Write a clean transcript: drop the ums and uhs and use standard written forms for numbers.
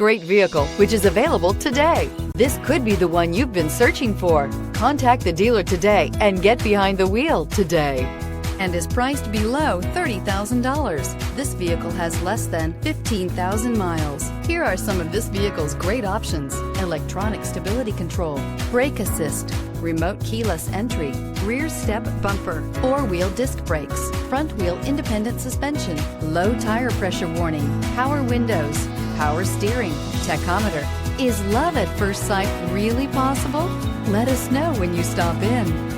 great vehicle, which is available today. This could be the one you've been searching for. Contact the dealer today and get behind the wheel today. And is priced below $30,000. This vehicle has less than 15,000 miles. Here are some of this vehicle's great options: electronic stability control, brake assist, remote keyless entry, rear step bumper, four-wheel disc brakes, front wheel independent suspension, low tire pressure warning, power windows, power steering, tachometer. Is love at first sight really possible? Let us know when you stop in.